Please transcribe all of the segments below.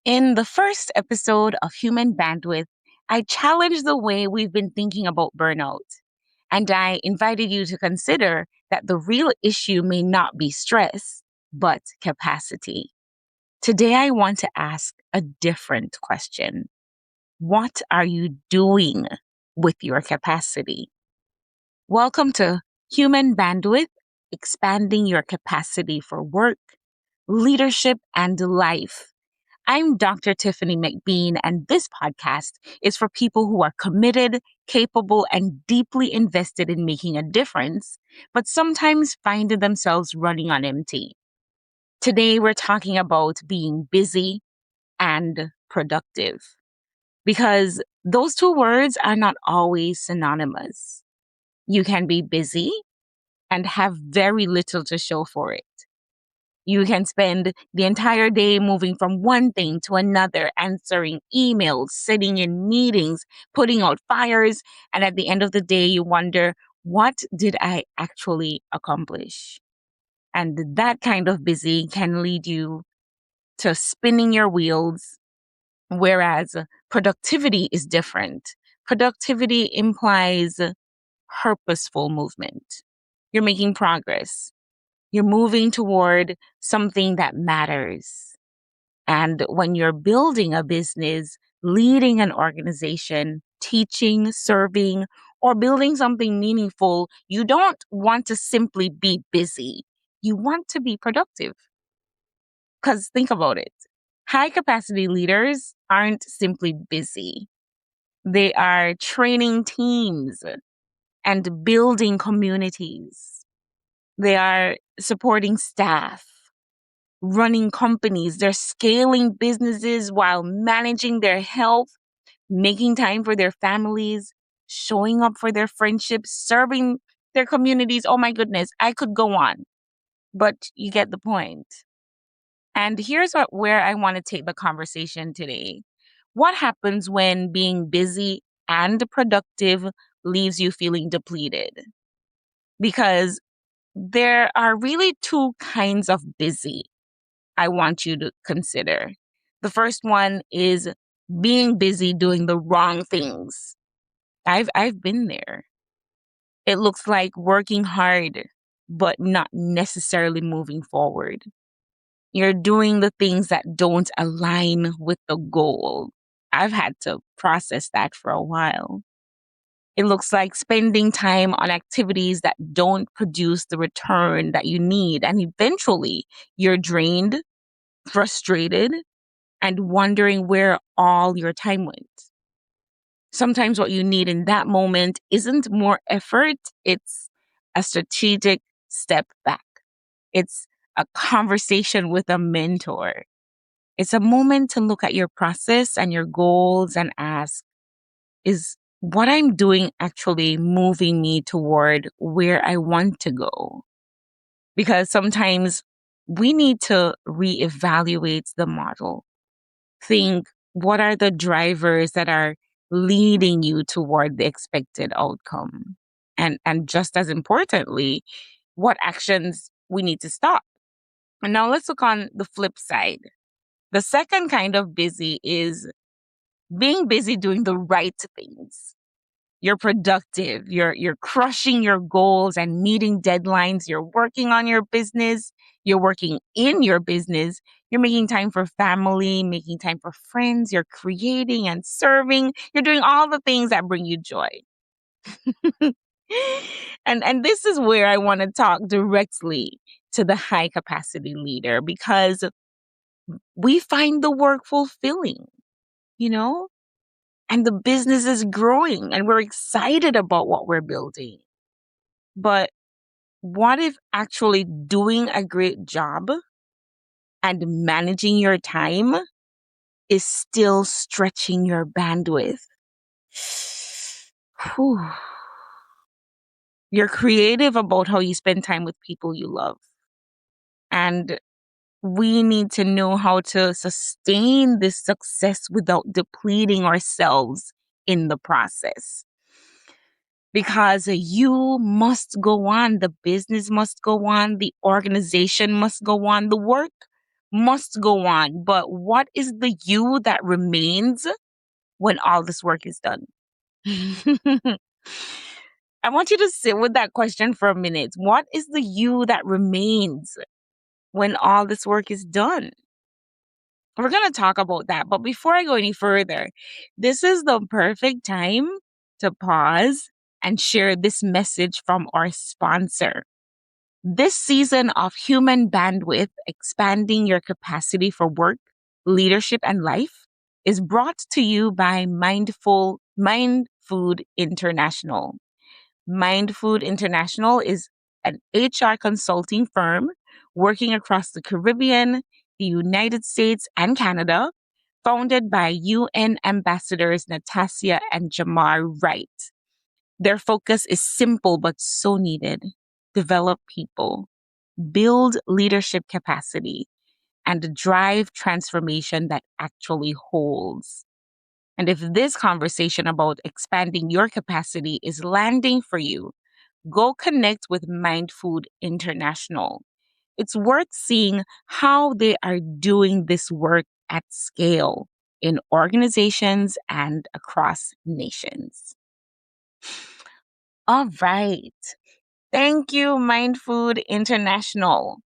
In the first episode of Human Bandwidth, I challenged the way we've been thinking about burnout. And I invited you to consider that the real issue may not be stress, but capacity. Today, I want to ask a different question. What are you doing with your capacity? Welcome to Human Bandwidth, expanding your capacity for work, leadership, and life. I'm Dr. Tiffany McBean, and this podcast is for people who are committed, capable, and deeply invested in making a difference, but sometimes finding themselves running on empty. Today, we're talking about being busy and productive because those two words are not always synonymous. You can be busy and have very little to show for it. You can spend the entire day moving from one thing to another, answering emails, sitting in meetings, putting out fires. And at the end of the day, you wonder, what did I actually accomplish? And that kind of busy can lead you to spinning your wheels, whereas productivity is different. Productivity implies purposeful movement. You're making progress. You're moving toward something that matters. And when you're building a business, leading an organization, teaching, serving, or building something meaningful, you don't want to simply be busy. You want to be productive. Because think about it. High capacity leaders aren't simply busy. They are training teams and building communities. They are supporting staff, running companies. They're scaling businesses while managing their health, making time for their families, showing up for their friendships, serving their communities. Oh my goodness, I could go on, but you get the point. And here's where I want to take the conversation today. What happens when being busy and productive leaves you feeling depleted? Because there are really two kinds of busy I want you to consider. The first one is being busy doing the wrong things. I've been there. It looks like working hard, but not necessarily moving forward. You're doing the things that don't align with the goal. I've had to process that for a while. It looks like spending time on activities that don't produce the return that you need. And eventually you're drained, frustrated, and wondering where all your time went. Sometimes what you need in that moment isn't more effort, it's a strategic step back. It's a conversation with a mentor. It's a moment to look at your process and your goals and ask, is what I'm doing actually moving me toward where I want to go? Because sometimes we need to reevaluate the model. Think, what are the drivers that are leading you toward the expected outcome? And just as importantly, what actions we need to stop. And now let's look on the flip side. The second kind of busy is being busy doing the right things. You're productive. You're crushing your goals and meeting deadlines. You're working on your business. You're working in your business. You're making time for family, making time for friends. You're creating and serving. You're doing all the things that bring you joy. And this is where I want to talk directly to the high capacity leader, because we find the work fulfilling, you know? And the business is growing and we're excited about what we're building. But what if actually doing a great job and managing your time is still stretching your bandwidth? Whew. You're creative about how you spend time with people you love. And we need to know how to sustain this success without depleting ourselves in the process. Because you must go on, the business must go on, the organization must go on, the work must go on, but what is the you that remains when all this work is done? I want you to sit with that question for a minute. What is the you that remains when all this work is done? We're going to talk about that. But before I go any further, this is the perfect time to pause and share this message from our sponsor. This season of Human Bandwidth, expanding your capacity for work, leadership, and life, is brought to you by Mind Food International. Mind Food International is an HR consulting firm working across the Caribbean, the United States, and Canada, founded by UN ambassadors Natasha and Jamar Wright. Their focus is simple but so needed: develop people, build leadership capacity, and drive transformation that actually holds. And if this conversation about expanding your capacity is landing for you, go connect with Mind Food International. It's worth seeing how they are doing this work at scale in organizations and across nations. All right. Thank you, Mind Food International.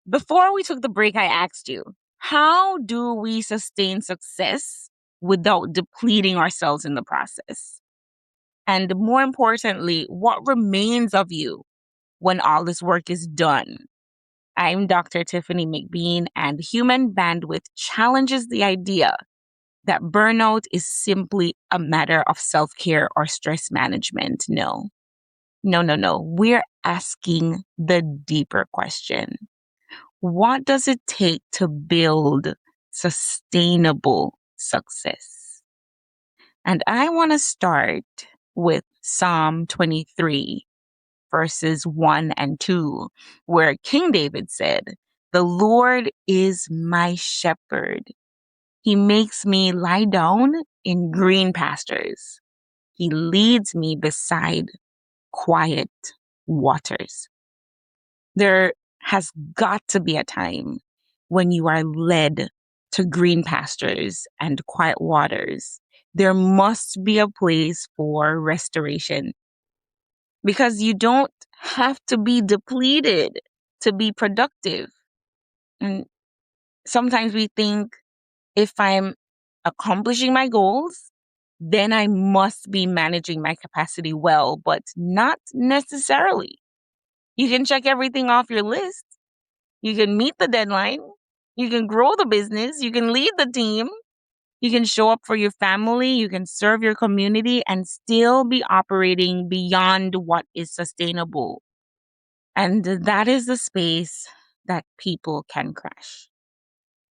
Before we took the break, I asked you, how do we sustain success without depleting ourselves in the process? And more importantly, what remains of you when all this work is done? I'm Dr. Tiffany McBean, and Human Bandwidth challenges the idea that burnout is simply a matter of self-care or stress management. No. We're asking the deeper question. What does it take to build sustainable success? And I want to start with Psalm 23, verses 1 and 2, where King David said, "The Lord is my shepherd. He makes me lie down in green pastures. He leads me beside quiet waters." There has got to be a time when you are led to green pastures and quiet waters. There must be a place for restoration, because you don't have to be depleted to be productive. And sometimes we think, if I'm accomplishing my goals, then I must be managing my capacity well, but not necessarily. You can check everything off your list. You can meet the deadline. You can grow the business. You can lead the team. You can show up for your family. You can serve your community and still be operating beyond what is sustainable. And that is the space that people can crash.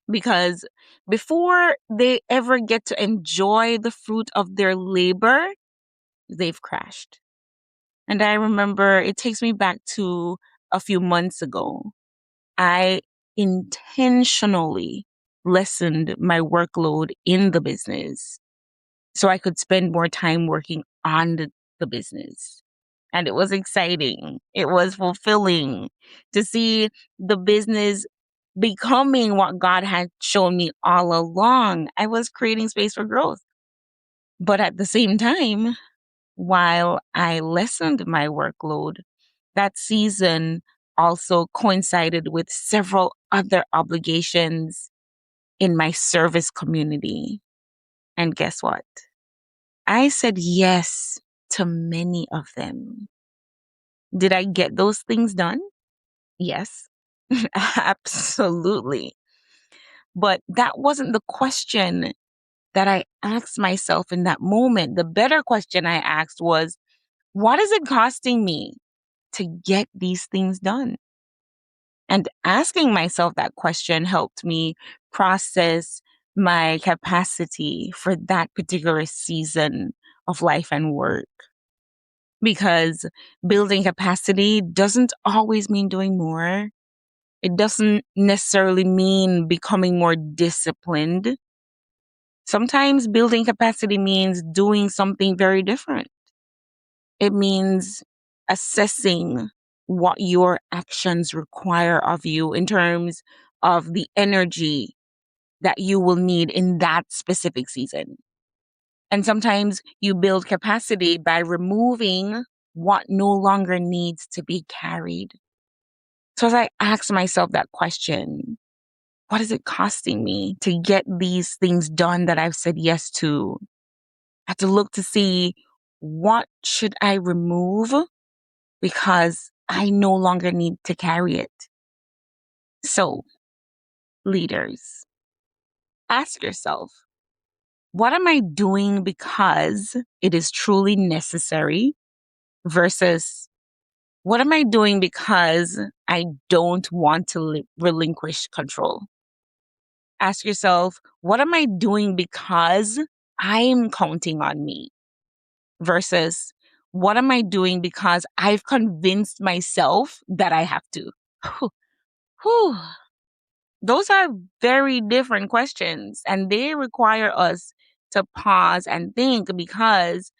Because before they ever get to enjoy the fruit of their labor, they've crashed. And I remember, it takes me back to a few months ago. I intentionally lessened my workload in the business so I could spend more time working on the business. And it was exciting. It was fulfilling to see the business becoming what God had shown me all along. I was creating space for growth. But at the same time, while I lessened my workload, that season also coincided with several other obligations in my service community. And guess what? I said yes to many of them. Did I get those things done? Yes, absolutely. But that wasn't the question that I asked myself in that moment. The better question I asked was, what is it costing me to get these things done? And asking myself that question helped me process my capacity for that particular season of life and work. Because building capacity doesn't always mean doing more. It doesn't necessarily mean becoming more disciplined. Sometimes building capacity means doing something very different. It means assessing what your actions require of you in terms of the energy that you will need in that specific season. And sometimes you build capacity by removing what no longer needs to be carried. So as I ask myself that question, what is it costing me to get these things done that I've said yes to? I have to look to see, what should I remove because I no longer need to carry it. So, leaders, ask yourself, what am I doing because it is truly necessary versus what am I doing because I don't want to relinquish control? Ask yourself, what am I doing because I'm counting on me versus what am I doing because I've convinced myself that I have to? Whew. Those are very different questions, and they require us to pause and think, because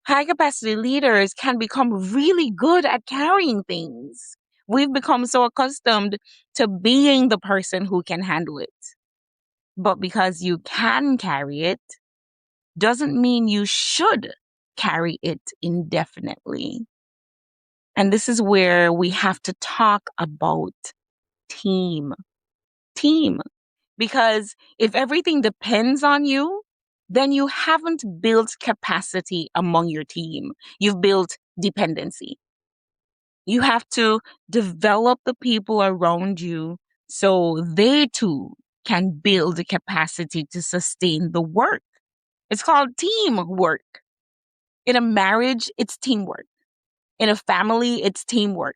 high capacity leaders can become really good at carrying things. We've become so accustomed to being the person who can handle it. But because you can carry it doesn't mean you should carry it indefinitely. And this is where we have to talk about team. Team. Because if everything depends on you, then you haven't built capacity among your team. You've built dependency. You have to develop the people around you so they too can build the capacity to sustain the work. It's called teamwork. In a marriage, it's teamwork. In a family, it's teamwork.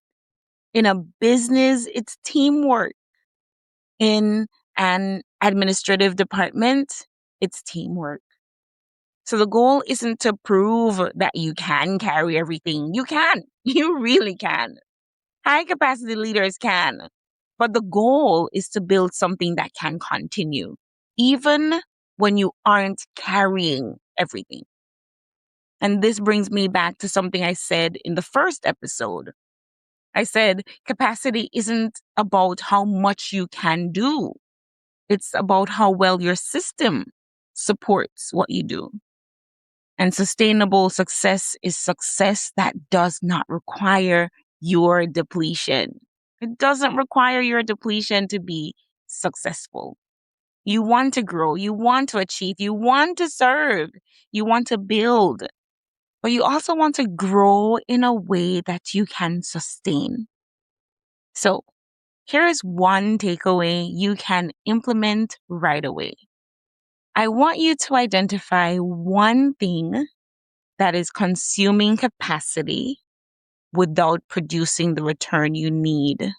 In a business, it's teamwork. In an administrative department, it's teamwork. So the goal isn't to prove that you can carry everything. You can. You really can. High capacity leaders can. But the goal is to build something that can continue, even when you aren't carrying everything. And this brings me back to something I said in the first episode. I said capacity isn't about how much you can do. It's about how well your system supports what you do. And sustainable success is success that does not require your depletion. It doesn't require your depletion to be successful. You want to grow, you want to achieve, you want to serve, you want to build, but you also want to grow in a way that you can sustain. So, here is one takeaway you can implement right away. I want you to identify one thing that is consuming capacity without producing the return you need.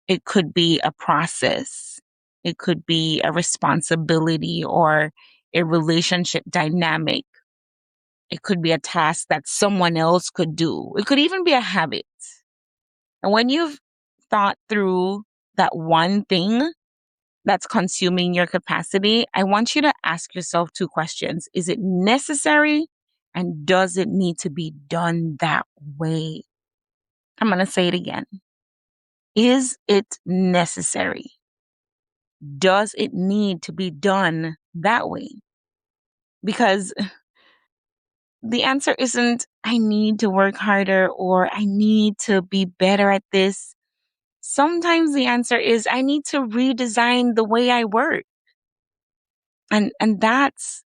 It could be a process, it could be a responsibility or a relationship dynamic. It could be a task that someone else could do. It could even be a habit. And when you've thought through that one thing that's consuming your capacity, I want you to ask yourself two questions. Is it necessary? And does it need to be done that way? I'm going to say it again. Is it necessary? Does it need to be done that way? Because the answer isn't, I need to work harder or I need to be better at this. Sometimes the answer is, I need to redesign the way I work. And that's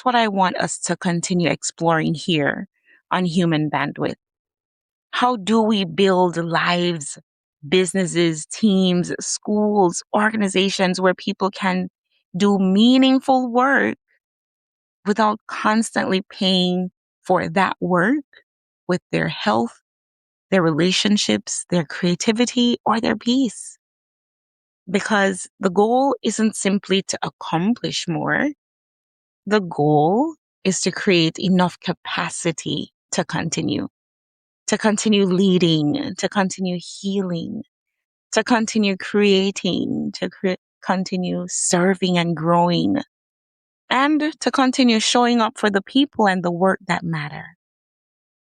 what I want us to continue exploring here on Human Bandwidth. How do we build lives, businesses, teams, schools, organizations where people can do meaningful work without constantly paying for that work with their health, their relationships, their creativity, or their peace? Because the goal isn't simply to accomplish more. The goal is to create enough capacity to continue leading, to continue healing, to continue creating, to continue serving and growing, and to continue showing up for the people and the work that matter.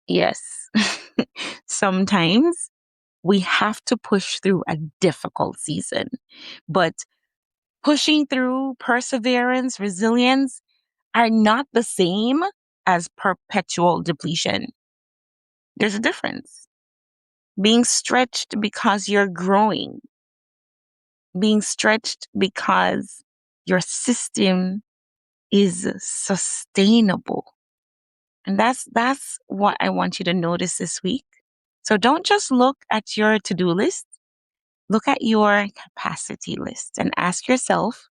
Yes, sometimes We have to push through a difficult season. But pushing through, perseverance, resilience are not the same as perpetual depletion. There's a difference. Being stretched because you're growing, being stretched because your system is sustainable. And that's what I want you to notice this week. So don't just look at your to-do list, look at your capacity list and ask yourself,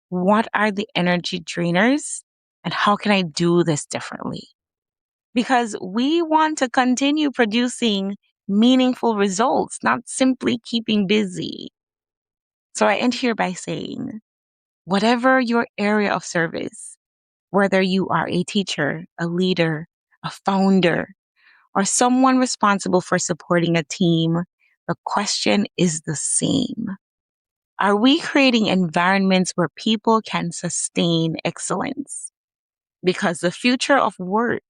what are the energy drainers and how can I do this differently? Because we want to continue producing meaningful results, not simply keeping busy. So I end here by saying, whatever your area of service, whether you are a teacher, a leader, a founder, or someone responsible for supporting a team, the question is the same. Are we creating environments where people can sustain excellence? Because the future of work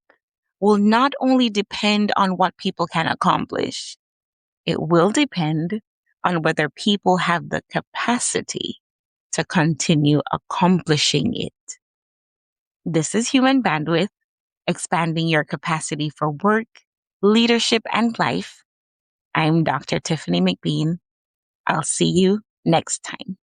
will not only depend on what people can accomplish, it will depend on whether people have the capacity to continue accomplishing it. This is Human Bandwidth, expanding your capacity for work, leadership, and life. I'm Dr. Tiffany McBean. I'll see you next time.